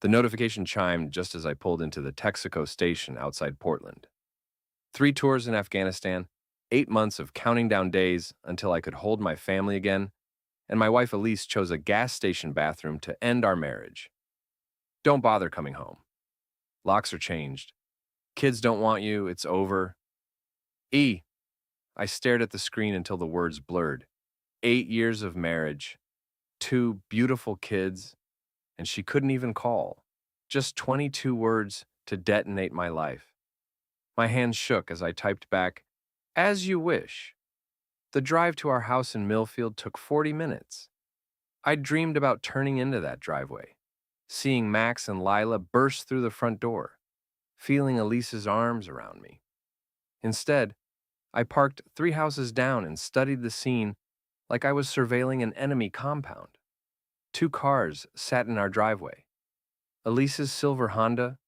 The notification chimed just as I pulled into the Texaco station outside Portland. 3 tours in Afghanistan, 8 months of counting down days until I could hold my family again, and my wife Elise chose a gas station bathroom to end our marriage. Don't bother coming home. Locks are changed. Kids don't want you, it's over. E. I stared at the screen until the words blurred. 8 years of marriage, 2 beautiful kids, and she couldn't even call. Just 22 words to detonate my life. My hands shook as I typed back, "As you wish." The drive to our house in Millfield took 40 minutes. I dreamed about turning into that driveway, seeing Max and Lila burst through the front door, feeling Elise's arms around me. Instead, I parked 3 houses down and studied the scene like I was surveilling an enemy compound. 2 cars sat in our driveway, Elise's silver Honda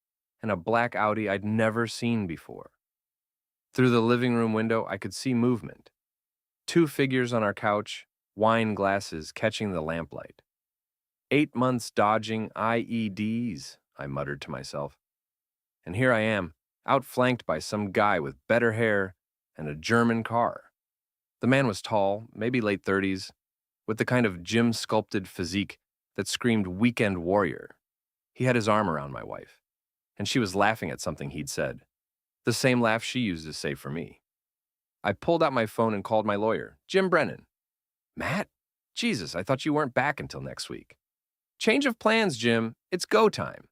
and a black Audi I'd never seen before. Through the living room window, I could see movement. 2 figures on our couch, wine glasses catching the lamplight. 8 months dodging IEDs, I muttered to myself. And here I am, outflanked by some guy with better hair and a German car. The man was tall, maybe late 30s, with the kind of gym-sculpted physique that screamed weekend warrior. He had his arm around my wife, and she was laughing at something he'd said, the same laugh she used to say for me. I pulled out my phone and called my lawyer, Jim Brennan. "Matt? Jesus, I thought you weren't back until next week." "Change of plans, Jim. It's go time."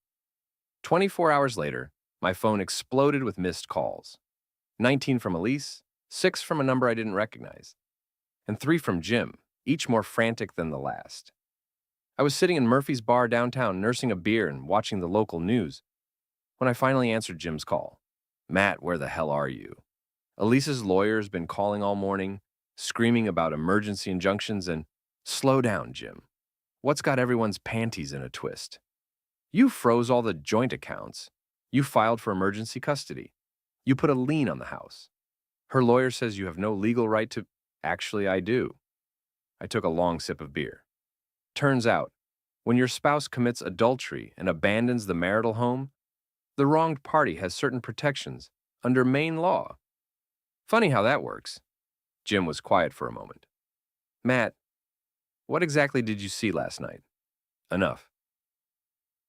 24 hours later, my phone exploded with missed calls. 19 from Elise, 6 from a number I didn't recognize, and 3 from Jim, each more frantic than the last. I was sitting in Murphy's bar downtown nursing a beer and watching the local news when I finally answered Jim's call. "Matt, where the hell are you? Elise's lawyer's been calling all morning, screaming about emergency injunctions and..." "Slow down, Jim. What's got everyone's panties in a twist? You froze all the joint accounts. You filed for emergency custody. You put a lien on the house. Her lawyer says you have no legal right to..." "Actually, I do." I took a long sip of beer. "Turns out, when your spouse commits adultery and abandons the marital home, the wronged party has certain protections under Maine law. Funny how that works." Jim was quiet for a moment. "Matt, what exactly did you see last night?" "Enough."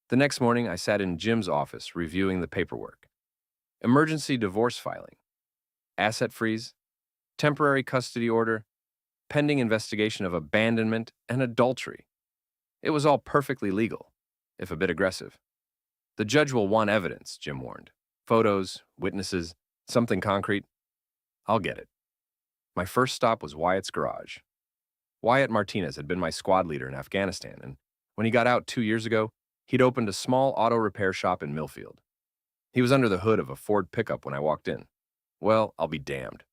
The next morning, I sat in Jim's office reviewing the paperwork. Emergency divorce filing, asset freeze, temporary custody order, pending investigation of abandonment and adultery. It was all perfectly legal, if a bit aggressive. "The judge will want evidence," Jim warned. "Photos, witnesses, something concrete." "I'll get it." My first stop was Wyatt's garage. Wyatt Martinez had been my squad leader in Afghanistan, and when he got out 2 years ago, he'd opened a small auto repair shop in Millfield. He was under the hood of a Ford pickup when I walked in. Well, I'll be damned.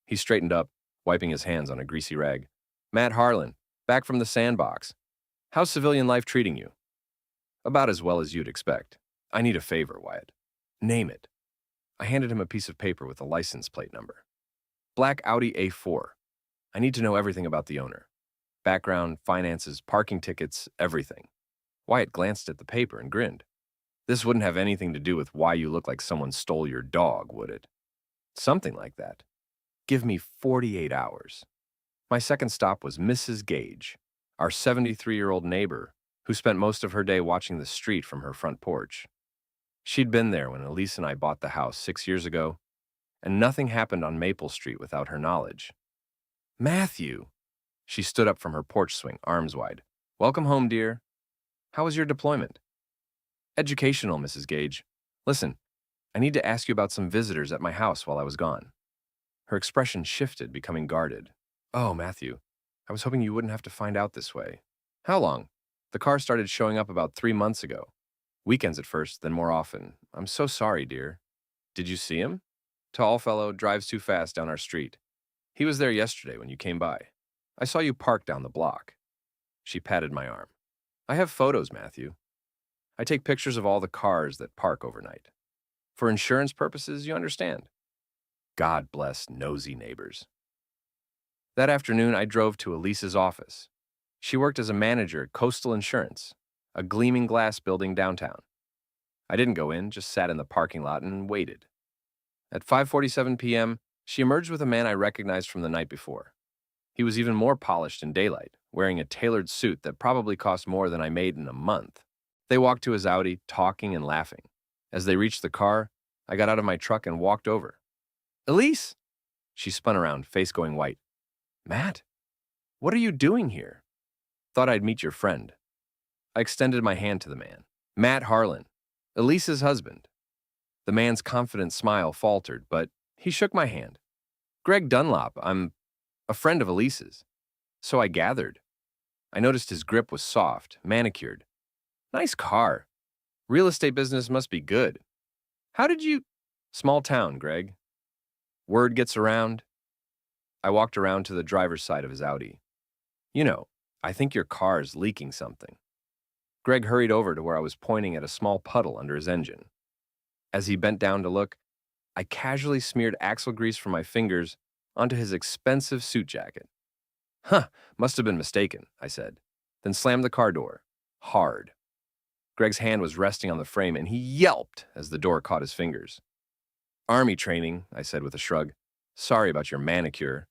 He straightened up, wiping his hands on a greasy rag. "Matt Harlan, back from the sandbox. How's civilian life treating you?" "About as well as you'd expect." "I need a favor, Wyatt." "Name it." I handed him a piece of paper with a license plate number. "Black Audi A4. I need to know everything about the owner. Background, finances, parking tickets, everything." Wyatt glanced at the paper and grinned. "This wouldn't have anything to do with why you look like someone stole your dog, would it?" "Something like that." "Give me 48 hours. My second stop was Mrs. Gage, our 73-year-old neighbor who spent most of her day watching the street from her front porch. She'd been there when Elise and I bought the house 6 years ago, and nothing happened on Maple Street without her knowledge. "Matthew!" She stood up from her porch swing, arms wide. "Welcome home, dear. How was your deployment?" "Educational, Mrs. Gage. Listen, I need to ask you about some visitors at my house while I was gone." Her expression shifted, becoming guarded. "Oh, Matthew, I was hoping you wouldn't have to find out this way." "How long?" "The car started showing up about 3 months ago. Weekends at first, then more often. I'm so sorry, dear." "Did you see him?" "Tall fellow, drives too fast down our street. He was there yesterday when you came by. I saw you park down the block." She patted my arm. "I have photos, Matthew. I take pictures of all the cars that park overnight. For insurance purposes, you understand." God bless nosy neighbors. That afternoon, I drove to Elise's office. She worked as a manager at Coastal Insurance, a gleaming glass building downtown. I didn't go in, just sat in the parking lot and waited. At 5:47 p.m., she emerged with a man I recognized from the night before. He was even more polished in daylight, wearing a tailored suit that probably cost more than I made in a month. They walked to his Audi, talking and laughing. As they reached the car, I got out of my truck and walked over. "Elise!" She spun around, face going white. "Matt, what are you doing here?" "Thought I'd meet your friend." I extended my hand to the man. "Matt Harlan, Elise's husband." The man's confident smile faltered, but he shook my hand. "Greg Dunlop, I'm a friend of Elise's." So I gathered. I noticed his grip was soft, manicured. "Nice car. Real estate business must be good. How did you—" "Small town, Greg. Word gets around." I walked around to the driver's side of his Audi. "You know, I think your car's leaking something." Greg hurried over to where I was pointing at a small puddle under his engine. As he bent down to look, I casually smeared axle grease from my fingers onto his expensive suit jacket. "Huh, must have been mistaken," I said, then slammed the car door. Hard. Greg's hand was resting on the frame, and he yelped as the door caught his fingers. "Army training," I said with a shrug. "Sorry about your manicure."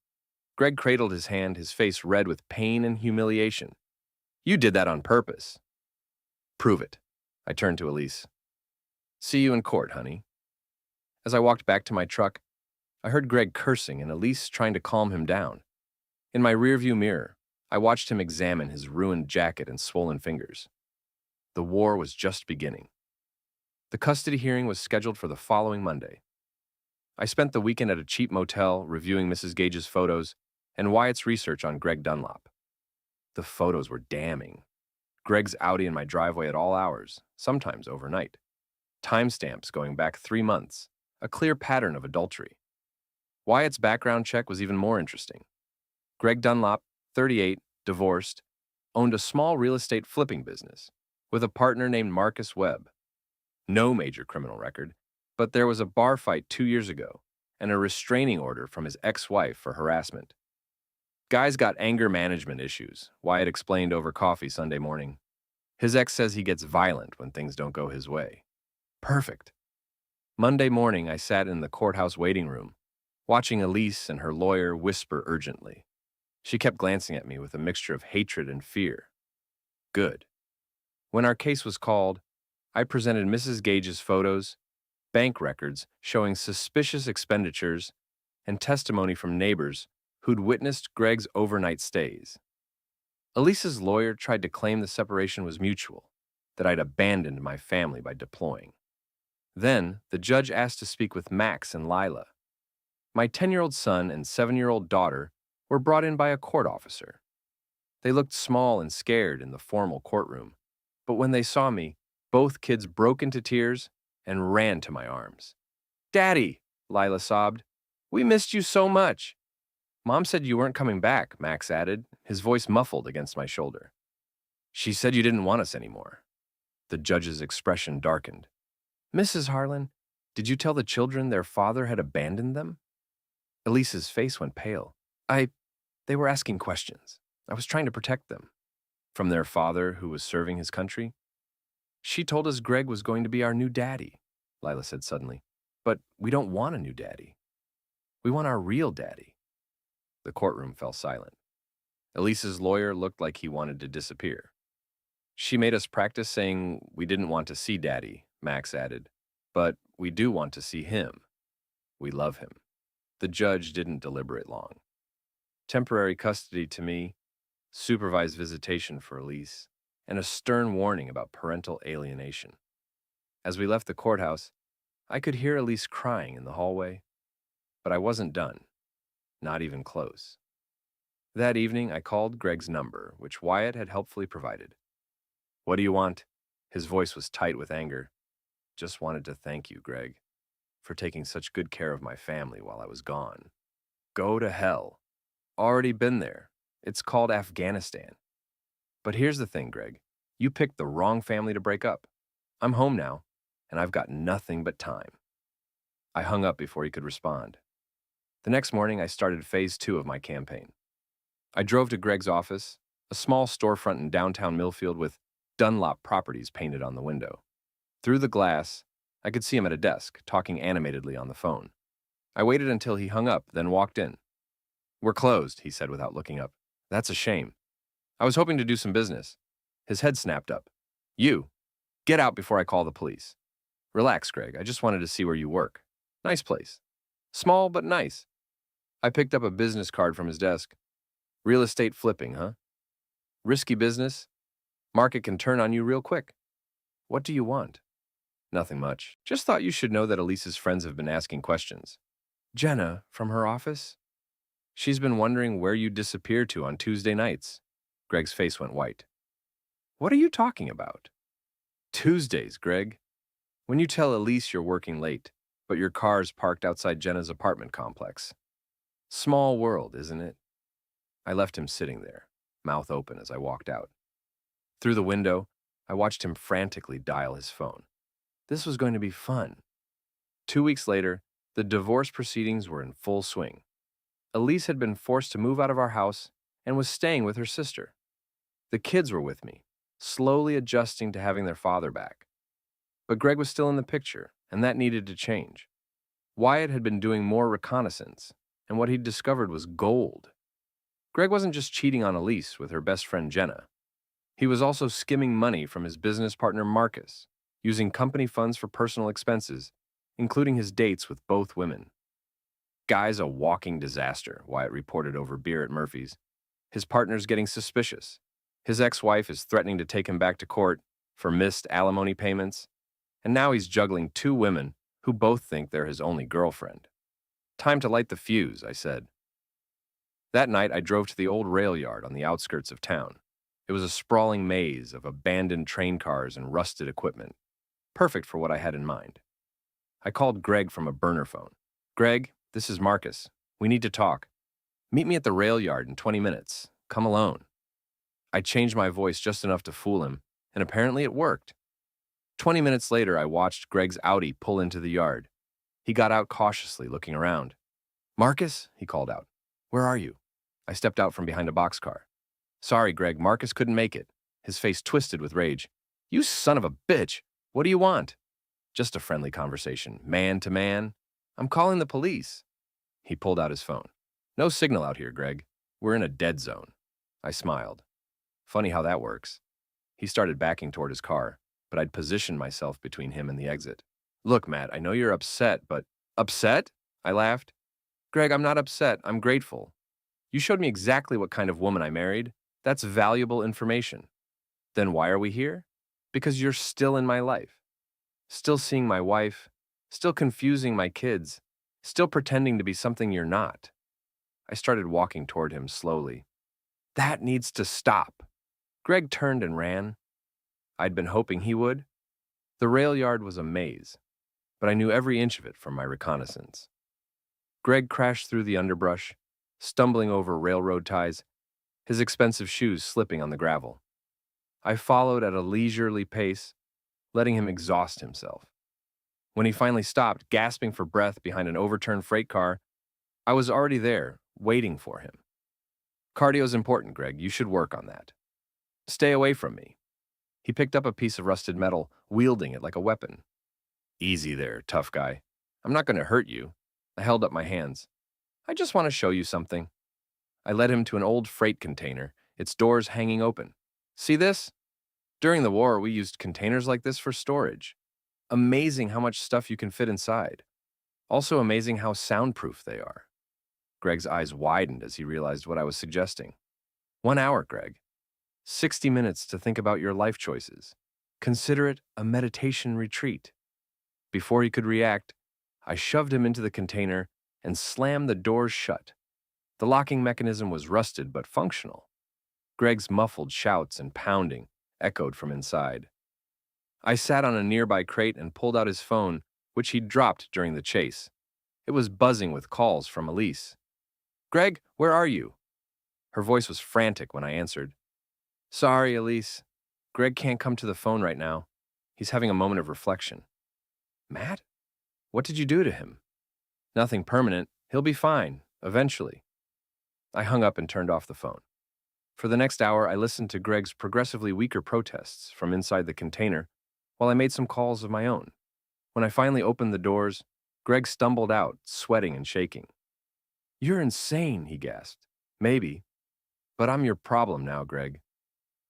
Greg cradled his hand, his face red with pain and humiliation. "You did that on purpose." "Prove it." I turned to Elise. "See you in court, honey." As I walked back to my truck, I heard Greg cursing and Elise trying to calm him down. In my rearview mirror, I watched him examine his ruined jacket and swollen fingers. The war was just beginning. The custody hearing was scheduled for the following Monday. I spent the weekend at a cheap motel reviewing Mrs. Gage's photos and Wyatt's research on Greg Dunlop. The photos were damning. Greg's Audi in my driveway at all hours, sometimes overnight. Timestamps going back 3 months, a clear pattern of adultery. Wyatt's background check was even more interesting. Greg Dunlop, 38, divorced, owned a small real estate flipping business with a partner named Marcus Webb. No major criminal record, but there was a bar fight 2 years ago and a restraining order from his ex-wife for harassment. "Guy's got anger management issues," Wyatt explained over coffee Sunday morning. "His ex says he gets violent when things don't go his way." Perfect. Monday morning, I sat in the courthouse waiting room, watching Elise and her lawyer whisper urgently. She kept glancing at me with a mixture of hatred and fear. Good. When our case was called, I presented Mrs. Gage's photos, bank records showing suspicious expenditures, and testimony from neighbors who'd witnessed Greg's overnight stays. Elise's lawyer tried to claim the separation was mutual, that I'd abandoned my family by deploying. Then, the judge asked to speak with Max and Lila. My 10-year-old son and 7-year-old daughter were brought in by a court officer. They looked small and scared in the formal courtroom, but when they saw me, both kids broke into tears and ran to my arms. "Daddy," Lila sobbed, "we missed you so much." "Mom said you weren't coming back," Max added, his voice muffled against my shoulder. "She said you didn't want us anymore." The judge's expression darkened. "Mrs. Harlan, did you tell the children their father had abandoned them?" Elise's face went pale. They were asking questions. I was trying to protect them. From their father who was serving his country? "She told us Greg was going to be our new daddy," Lila said suddenly. "But we don't want a new daddy. We want our real daddy." The courtroom fell silent. Elise's lawyer looked like he wanted to disappear. "She made us practice saying we didn't want to see Daddy," Max added. "But we do want to see him. We love him." The judge didn't deliberate long. Temporary custody to me, supervised visitation for Elise, and a stern warning about parental alienation. As we left the courthouse, I could hear Elise crying in the hallway, but I wasn't done. Not even close. That evening, I called Greg's number, which Wyatt had helpfully provided. "What do you want?" His voice was tight with anger. "Just wanted to thank you, Greg, for taking such good care of my family while I was gone." "Go to hell. Already been there. It's called Afghanistan." "But here's the thing, Greg. You picked the wrong family to break up. I'm home now, and I've got nothing but time." I hung up before he could respond. The next morning, I started phase 2 of my campaign. I drove to Greg's office, a small storefront in downtown Millfield with Dunlop Properties painted on the window. Through the glass, I could see him at a desk, talking animatedly on the phone. I waited until he hung up, then walked in. "We're closed," he said without looking up. "That's a shame. I was hoping to do some business." His head snapped up. "You, get out before I call the police." "Relax, Greg. I just wanted to see where you work. Nice place. Small, but nice." I picked up a business card from his desk. "Real estate flipping, huh? Risky business? Market can turn on you real quick. What do you want?" "Nothing much. Just thought you should know that Elise's friends have been asking questions." "Jenna, from her office? She's been wondering where you disappear to on Tuesday nights." Greg's face went white. "What are you talking about?" "Tuesdays, Greg. When you tell Elise you're working late, but your car's parked outside Jenna's apartment complex. Small world, isn't it?" I left him sitting there, mouth open as I walked out. Through the window, I watched him frantically dial his phone. This was going to be fun. 2 weeks later, the divorce proceedings were in full swing. Elise had been forced to move out of our house and was staying with her sister. The kids were with me, slowly adjusting to having their father back. But Greg was still in the picture, and that needed to change. Wyatt had been doing more reconnaissance, and what he'd discovered was gold. Greg wasn't just cheating on Elise with her best friend Jenna. He was also skimming money from his business partner Marcus, using company funds for personal expenses, including his dates with both women. "Guy's a walking disaster," Wyatt reported over beer at Murphy's. "His partner's getting suspicious. His ex-wife is threatening to take him back to court for missed alimony payments, and now he's juggling 2 women who both think they're his only girlfriend." "Time to light the fuse," I said. That night, I drove to the old rail yard on the outskirts of town. It was a sprawling maze of abandoned train cars and rusted equipment, perfect for what I had in mind. I called Greg from a burner phone. "Greg, this is Marcus. We need to talk. Meet me at the rail yard in 20 minutes. Come alone." I changed my voice just enough to fool him, and apparently it worked. 20 minutes later, I watched Greg's Audi pull into the yard. He got out cautiously, looking around. "Marcus?" he called out. "Where are you?" I stepped out from behind a boxcar. "Sorry, Greg, Marcus couldn't make it." His face twisted with rage. "You son of a bitch! What do you want?" "Just a friendly conversation, man to man. I'm calling the police." He pulled out his phone. "No signal out here, Greg. We're in a dead zone." I smiled. Funny how that works. He started backing toward his car, but I'd positioned myself between him and the exit. "Look, Matt, I know you're upset, but—" "Upset?" I laughed. "Greg, I'm not upset. I'm grateful. You showed me exactly what kind of woman I married. That's valuable information. Then why are we here? Because you're still in my life. Still seeing my wife, still confusing my kids, still pretending to be something you're not." I started walking toward him slowly. "That needs to stop." Greg turned and ran. I'd been hoping he would. The rail yard was a maze, but I knew every inch of it from my reconnaissance. Greg crashed through the underbrush, stumbling over railroad ties, his expensive shoes slipping on the gravel. I followed at a leisurely pace, letting him exhaust himself. When he finally stopped, gasping for breath behind an overturned freight car, I was already there, waiting for him. "Cardio's important, Greg. You should work on that. Stay away from me." He picked up a piece of rusted metal, wielding it like a weapon. "Easy there, tough guy. I'm not going to hurt you." I held up my hands. "I just want to show you something." I led him to an old freight container, its doors hanging open. "See this? During the war, we used containers like this for storage. Amazing how much stuff you can fit inside. Also amazing how soundproof they are." Greg's eyes widened as he realized what I was suggesting. 1 hour, Greg. 60 minutes to think about your life choices. Consider it a meditation retreat. Before he could react, I shoved him into the container and slammed the doors shut. The locking mechanism was rusted but functional. Greg's muffled shouts and pounding echoed from inside. I sat on a nearby crate and pulled out his phone, which he'd dropped during the chase. It was buzzing with calls from Elise. "Greg, where are you?" Her voice was frantic when I answered. "Sorry, Elise. Greg can't come to the phone right now. He's having a moment of reflection." "Matt? What did you do to him?" "Nothing permanent. He'll be fine, eventually." I hung up and turned off the phone. For the next hour, I listened to Greg's progressively weaker protests from inside the container while I made some calls of my own. When I finally opened the doors, Greg stumbled out, sweating and shaking. "You're insane," he gasped. "Maybe, but I'm your problem now, Greg.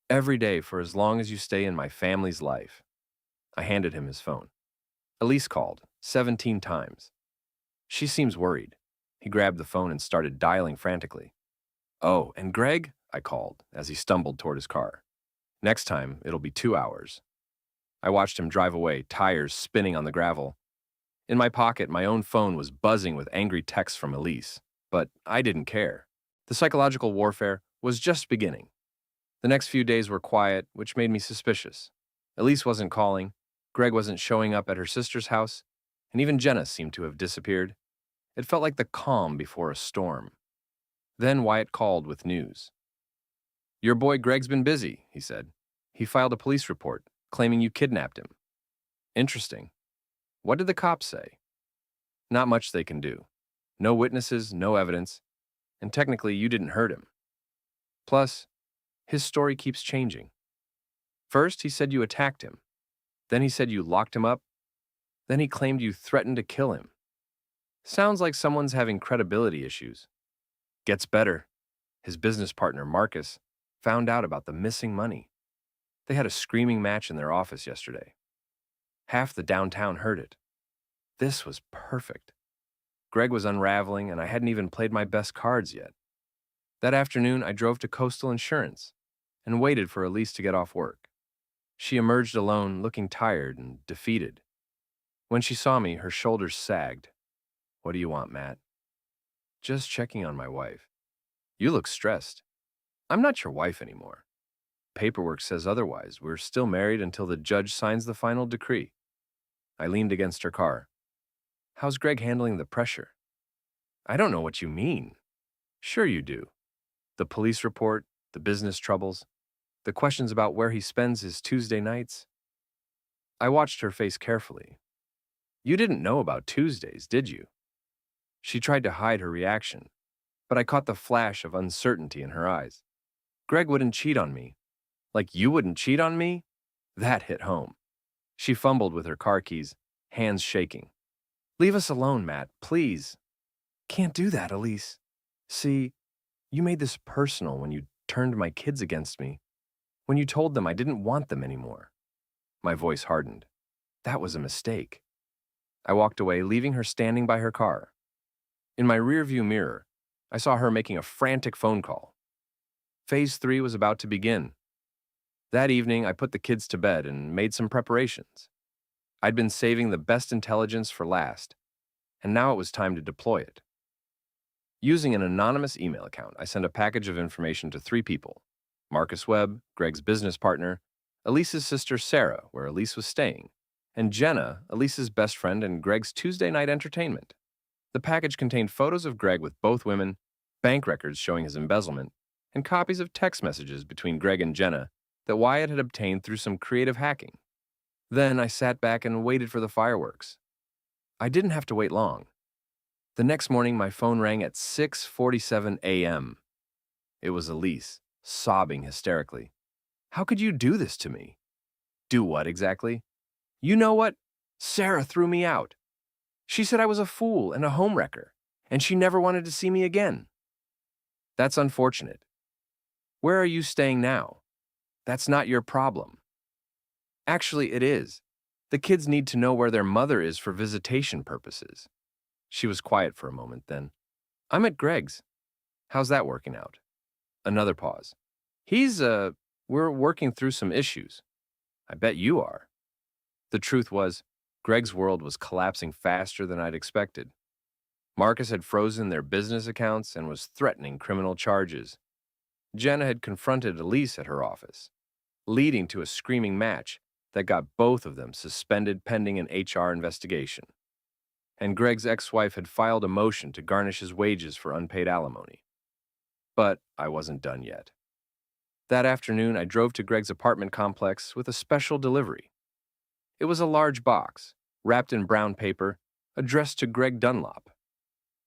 Every day for as long as you stay in my family's life." I handed him his phone. Elise called, 17 times. "She seems worried." He grabbed the phone and started dialing frantically. "Oh, and Greg?" I called as he stumbled toward his car. "Next time, it'll be 2 hours." I watched him drive away, tires spinning on the gravel. In my pocket, my own phone was buzzing with angry texts from Elise, but I didn't care. The psychological warfare was just beginning. The next few days were quiet, which made me suspicious. Elise wasn't calling, Greg wasn't showing up at her sister's house, and even Jenna seemed to have disappeared. It felt like the calm before a storm. Then Wyatt called with news. "Your boy Greg's been busy," he said. "He filed a police report, claiming you kidnapped him." "Interesting. What did the cops say?" "Not much they can do. No witnesses, no evidence, and technically you didn't hurt him. Plus, his story keeps changing. First, he said you attacked him. Then he said you locked him up. Then he claimed you threatened to kill him. Sounds like someone's having credibility issues." Gets better. His business partner, Marcus, found out about the missing money. They had a screaming match in their office yesterday. Half the downtown heard it. This was perfect. Greg was unraveling, and I hadn't even played my best cards yet. That afternoon, I drove to Coastal Insurance and waited for Elise to get off work. She emerged alone, looking tired and defeated. When she saw me, her shoulders sagged. "What do you want, Matt?" "Just checking on my wife." "You look stressed." "I'm not your wife anymore. Paperwork says otherwise. We're still married until the judge signs the final decree." I leaned against her car. "How's Greg handling the pressure?" "I don't know what you mean." "Sure you do. The police report, the business troubles, the questions about where he spends his Tuesday nights." I watched her face carefully. "You didn't know about Tuesdays, did you?" She tried to hide her reaction, but I caught the flash of uncertainty in her eyes. "Greg wouldn't cheat on me." "Like you wouldn't cheat on me?" That hit home. She fumbled with her car keys, hands shaking. "Leave us alone, Matt, please." "Can't do that, Elise. See, you made this personal when you turned my kids against me, when you told them I didn't want them anymore." My voice hardened. That was a mistake. I walked away, leaving her standing by her car. In my rearview mirror, I saw her making a frantic phone call. Phase 3 was about to begin. That evening, I put the kids to bed and made some preparations. I'd been saving the best intelligence for last, and now it was time to deploy it. Using an anonymous email account, I sent a package of information to 3 people: Marcus Webb, Greg's business partner, Elise's sister Sarah, where Elise was staying, and Jenna, Elise's best friend and Greg's Tuesday night entertainment. The package contained photos of Greg with both women, bank records showing his embezzlement, and copies of text messages between Greg and Jenna that Wyatt had obtained through some creative hacking. Then I sat back and waited for the fireworks. I didn't have to wait long. The next morning, my phone rang at 6:47 a.m. It was Elise, sobbing hysterically. "How could you do this to me?" "Do what exactly?" "You know what? Sarah threw me out. She said I was a fool and a homewrecker, and she never wanted to see me again." "That's unfortunate. Where are you staying now?" "That's not your problem." "Actually, it is. The kids need to know where their mother is for visitation purposes." She was quiet for a moment, then, "I'm at Greg's. How's that working out?" Another pause. We're working through some issues." "I bet you are." The truth was, Greg's world was collapsing faster than I'd expected. Marcus had frozen their business accounts and was threatening criminal charges. Jenna had confronted Elise at her office, leading to a screaming match that got both of them suspended pending an HR investigation. And Greg's ex-wife had filed a motion to garnish his wages for unpaid alimony. But I wasn't done yet. That afternoon, I drove to Greg's apartment complex with a special delivery. It was a large box, wrapped in brown paper, addressed to Greg Dunlop.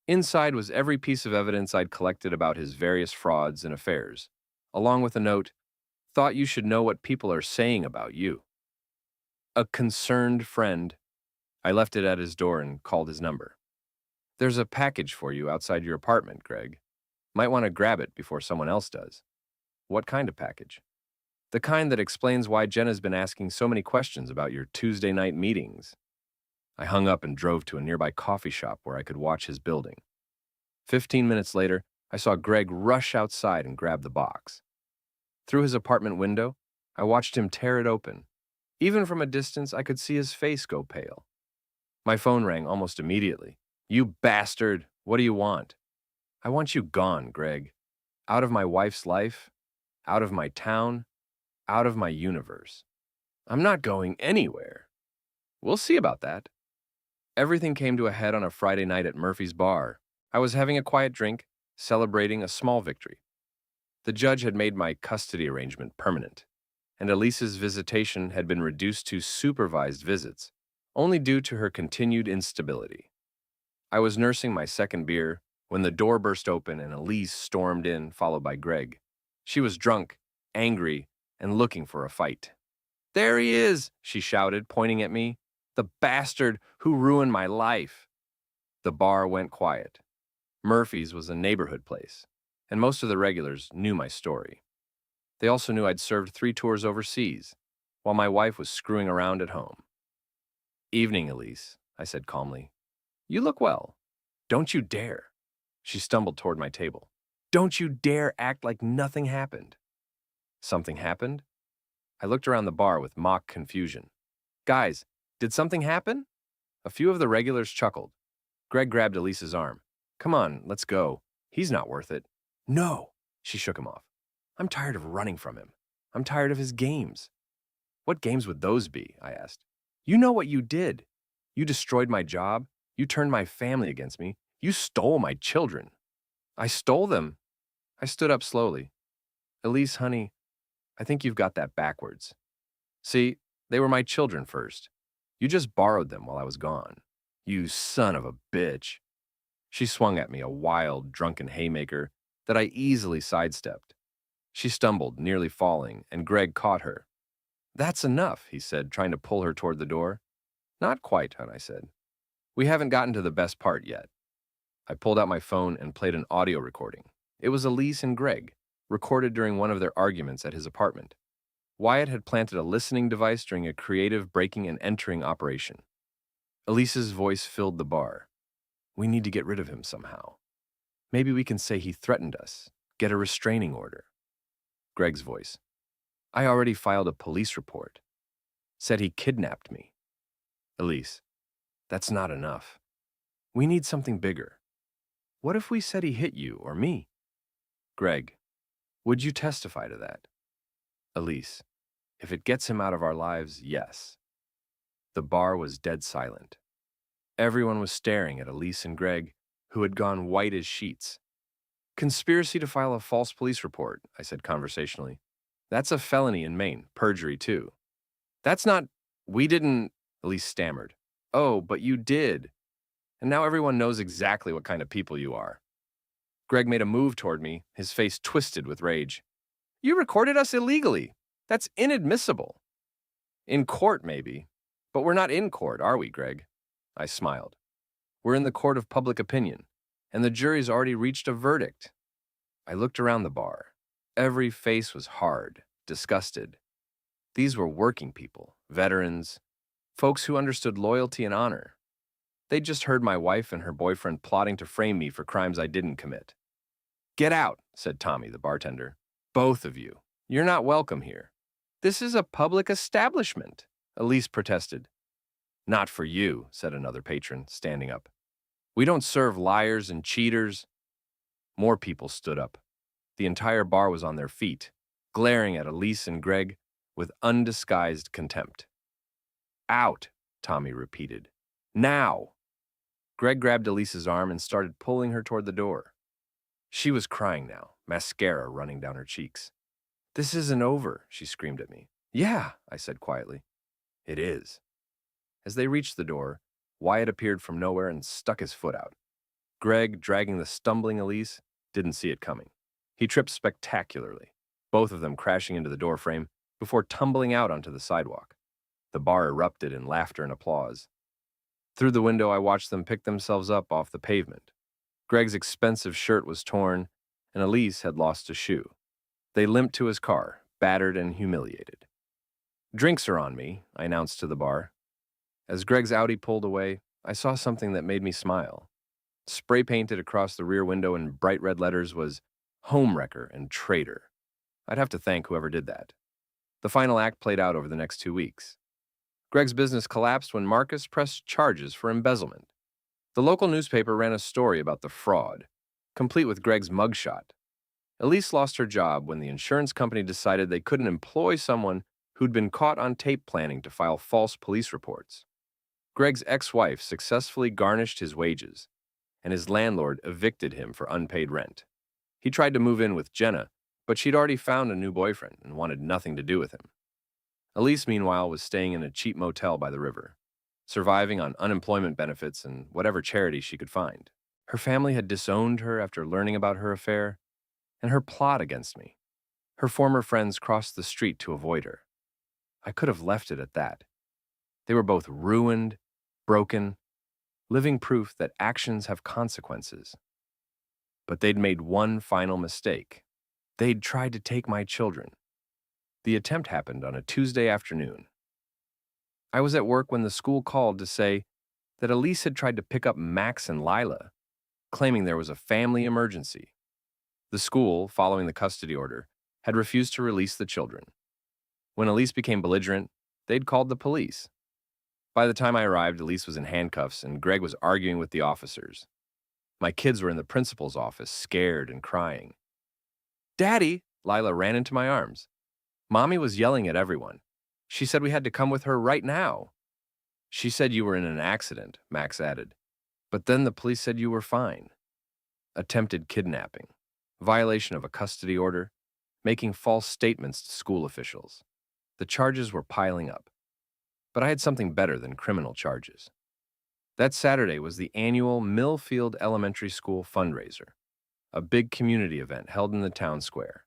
Inside was every piece of evidence I'd collected about his various frauds and affairs, along with a note, "Thought you should know what people are saying about you." A concerned friend. I left it at his door and called his number. There's a package for you outside your apartment, Greg. Might want to grab it before someone else does. What kind of package? The kind that explains why Jenna's been asking so many questions about your Tuesday night meetings. I hung up and drove to a nearby coffee shop where I could watch his building. 15 minutes later, I saw Greg rush outside and grab the box. Through his apartment window, I watched him tear it open. Even from a distance, I could see his face go pale. My phone rang almost immediately. You bastard! What do you want? I want you gone, Greg. Out of my wife's life, out of my town, out of my universe. I'm not going anywhere. We'll see about that. Everything came to a head on a Friday night at Murphy's bar. I was having a quiet drink, celebrating a small victory. The judge had made my custody arrangement permanent, and Elise's visitation had been reduced to supervised visits, only due to her continued instability. I was nursing my second beer when the door burst open and Elise stormed in, followed by Greg. She was drunk, angry, and looking for a fight. There he is, she shouted, pointing at me. The bastard who ruined my life. The bar went quiet. Murphy's was a neighborhood place, and most of the regulars knew my story. They also knew I'd served 3 tours overseas, while my wife was screwing around at home. Evening, Elise, I said calmly. You look well. Don't you dare. She stumbled toward my table. Don't you dare act like nothing happened. Something happened? I looked around the bar with mock confusion. Guys, did something happen? A few of the regulars chuckled. Greg grabbed Elise's arm. Come on, let's go. He's not worth it. No, she shook him off. I'm tired of running from him. I'm tired of his games. What games would those be? I asked. You know what you did. You destroyed my job. You turned my family against me. You stole my children. I stole them. I stood up slowly. Elise, honey, I think you've got that backwards. See, they were my children first. You just borrowed them while I was gone. You son of a bitch. She swung at me a wild, drunken haymaker that I easily sidestepped. She stumbled, nearly falling, and Greg caught her. That's enough, he said, trying to pull her toward the door. Not quite, hon, I said. We haven't gotten to the best part yet. I pulled out my phone and played an audio recording. It was Elise and Greg, recorded during one of their arguments at his apartment. Wyatt had planted a listening device during a creative breaking and entering operation. Elise's voice filled the bar. We need to get rid of him somehow. Maybe we can say he threatened us, get a restraining order. Greg's voice. I already filed a police report. Said he kidnapped me. Elise. That's not enough. We need something bigger. What if we said he hit you or me? Greg. Would you testify to that? Elise. If it gets him out of our lives, yes. The bar was dead silent. Everyone was staring at Elise and Greg, who had gone white as sheets. Conspiracy to file a false police report, I said conversationally. That's a felony in Maine, perjury too. That's not, we didn't, Elise stammered. Oh, but you did. And now everyone knows exactly what kind of people you are. Greg made a move toward me, his face twisted with rage. You recorded us illegally. That's inadmissible. In court, maybe. But we're not in court, are we, Greg? I smiled. We're in the court of public opinion, and the jury's already reached a verdict. I looked around the bar. Every face was hard, disgusted. These were working people, veterans, folks who understood loyalty and honor. They'd just heard my wife and her boyfriend plotting to frame me for crimes I didn't commit. Get out, said Tommy, the bartender. Both of you. You're not welcome here. This is a public establishment, Elise protested. Not for you, said another patron, standing up. We don't serve liars and cheaters. More people stood up. The entire bar was on their feet, glaring at Elise and Greg with undisguised contempt. Out, Tommy repeated. Now! Greg grabbed Elise's arm and started pulling her toward the door. She was crying now, mascara running down her cheeks. This isn't over, she screamed at me. Yeah, I said quietly. It is. As they reached the door, Wyatt appeared from nowhere and stuck his foot out. Greg, dragging the stumbling Elise, didn't see it coming. He tripped spectacularly, both of them crashing into the doorframe before tumbling out onto the sidewalk. The bar erupted in laughter and applause. Through the window, I watched them pick themselves up off the pavement. Greg's expensive shirt was torn, and Elise had lost a shoe. They limped to his car, battered and humiliated. "Drinks are on me," I announced to the bar. As Greg's Audi pulled away, I saw something that made me smile. Spray painted across the rear window in bright red letters was "Homewrecker" and "Traitor." I'd have to thank whoever did that. The final act played out over the next 2 weeks. Greg's business collapsed when Marcus pressed charges for embezzlement. The local newspaper ran a story about the fraud, complete with Greg's mugshot. Elise lost her job when the insurance company decided they couldn't employ someone who'd been caught on tape planning to file false police reports. Greg's ex-wife successfully garnished his wages, and his landlord evicted him for unpaid rent. He tried to move in with Jenna, but she'd already found a new boyfriend and wanted nothing to do with him. Elise, meanwhile, was staying in a cheap motel by the river, surviving on unemployment benefits and whatever charity she could find. Her family had disowned her after learning about her affair and her plot against me. Her former friends crossed the street to avoid her. I could have left it at that. They were both ruined, broken, living proof that actions have consequences. But they'd made one final mistake. They'd tried to take my children. The attempt happened on a Tuesday afternoon. I was at work when the school called to say that Elise had tried to pick up Max and Lila, claiming there was a family emergency. The school, following the custody order, had refused to release the children. When Elise became belligerent, they'd called the police. By the time I arrived, Elise was in handcuffs and Greg was arguing with the officers. My kids were in the principal's office, scared and crying. "Daddy!" Lila ran into my arms. Mommy was yelling at everyone. She said we had to come with her right now. "She said you were in an accident," Max added. "But then the police said you were fine." Attempted kidnapping, violation of a custody order, making false statements to school officials. The charges were piling up. But I had something better than criminal charges. That Saturday was the annual Millfield Elementary School fundraiser, a big community event held in the town square.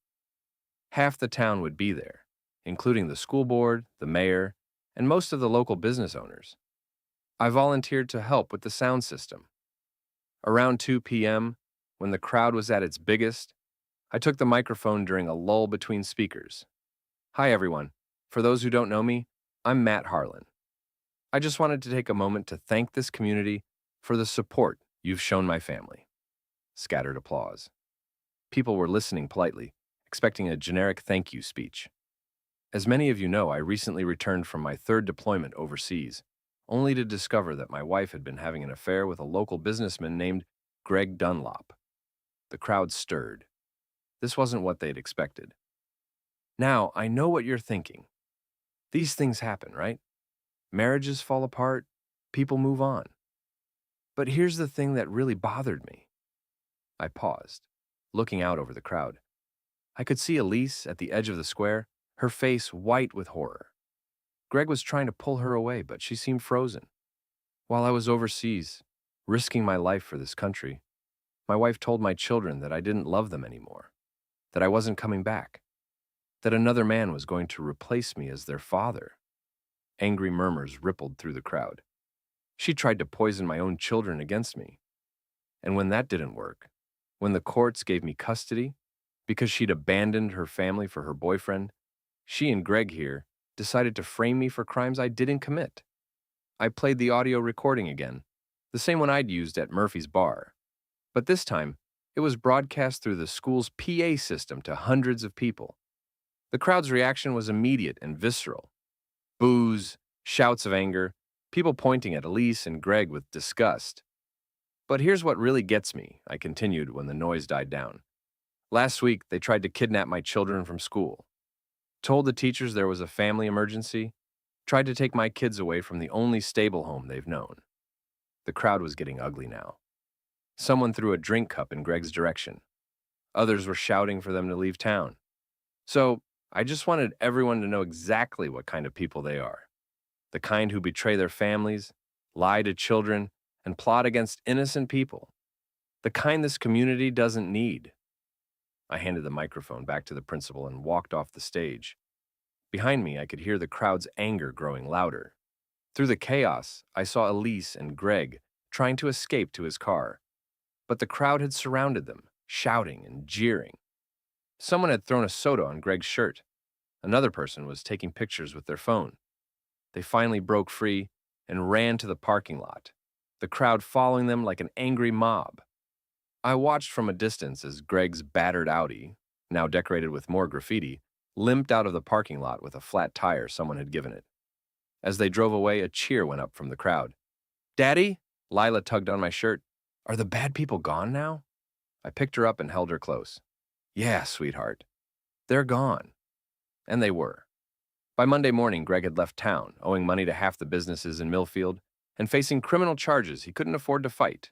Half the town would be there, including the school board, the mayor, and most of the local business owners. I volunteered to help with the sound system. Around 2 p.m., when the crowd was at its biggest, I took the microphone during a lull between speakers. "Hi, everyone. For those who don't know me, I'm Matt Harlan. I just wanted to take a moment to thank this community for the support you've shown my family." Scattered applause. People were listening politely, expecting a generic thank you speech. As many of you know, I recently returned from my third deployment overseas, only to discover that my wife had been having an affair with a local businessman named Greg Dunlop. The crowd stirred. This wasn't what they'd expected. Now, I know what you're thinking. These things happen, right? Marriages fall apart, people move on. But here's the thing that really bothered me. I paused, looking out over the crowd. I could see Elise at the edge of the square, her face white with horror. Greg was trying to pull her away, but she seemed frozen. While I was overseas, risking my life for this country, my wife told my children that I didn't love them anymore, that I wasn't coming back, that another man was going to replace me as their father. Angry murmurs rippled through the crowd. She tried to poison my own children against me. And when that didn't work, when the courts gave me custody, because she'd abandoned her family for her boyfriend, she and Greg here decided to frame me for crimes I didn't commit. I played the audio recording again, the same one I'd used at Murphy's bar. But this time, it was broadcast through the school's PA system to hundreds of people. The crowd's reaction was immediate and visceral. Boos, shouts of anger, people pointing at Elise and Greg with disgust. "But here's what really gets me," I continued when the noise died down. "Last week, they tried to kidnap my children from school. Told the teachers there was a family emergency, tried to take my kids away from the only stable home they've known." The crowd was getting ugly now. Someone threw a drink cup in Greg's direction. Others were shouting for them to leave town. So, I just wanted everyone to know exactly what kind of people they are. The kind who betray their families, lie to children, and plot against innocent people. The kind this community doesn't need. I handed the microphone back to the principal and walked off the stage. Behind me, I could hear the crowd's anger growing louder. Through the chaos, I saw Elise and Greg trying to escape to his car, but the crowd had surrounded them, shouting and jeering. Someone had thrown a soda on Greg's shirt. Another person was taking pictures with their phone. They finally broke free and ran to the parking lot, the crowd following them like an angry mob. I watched from a distance as Greg's battered Audi, now decorated with more graffiti, limped out of the parking lot with a flat tire someone had given it. As they drove away, a cheer went up from the crowd. "Daddy?" Lila tugged on my shirt. "Are the bad people gone now?" I picked her up and held her close. "Yeah, sweetheart. They're gone." And they were. By Monday morning, Greg had left town, owing money to half the businesses in Millfield, and facing criminal charges he couldn't afford to fight.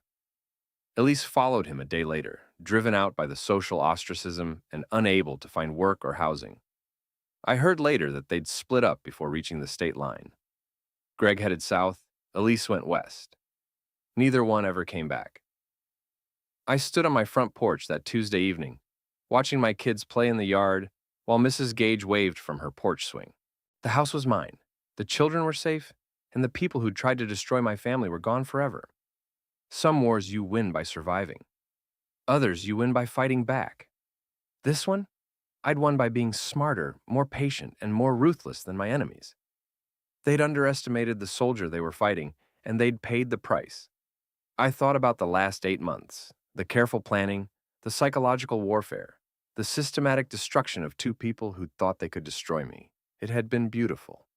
Elise followed him a day later, driven out by the social ostracism and unable to find work or housing. I heard later that they'd split up before reaching the state line. Greg headed south, Elise went west. Neither one ever came back. I stood on my front porch that Tuesday evening, watching my kids play in the yard while Mrs. Gage waved from her porch swing. The house was mine, the children were safe, and the people who'd tried to destroy my family were gone forever. Some wars you win by surviving. Others you win by fighting back. This one, I'd won by being smarter, more patient, and more ruthless than my enemies. They'd underestimated the soldier they were fighting, and they'd paid the price. I thought about the last 8 months, the careful planning, the psychological warfare, the systematic destruction of two people who thought they could destroy me. It had been beautiful.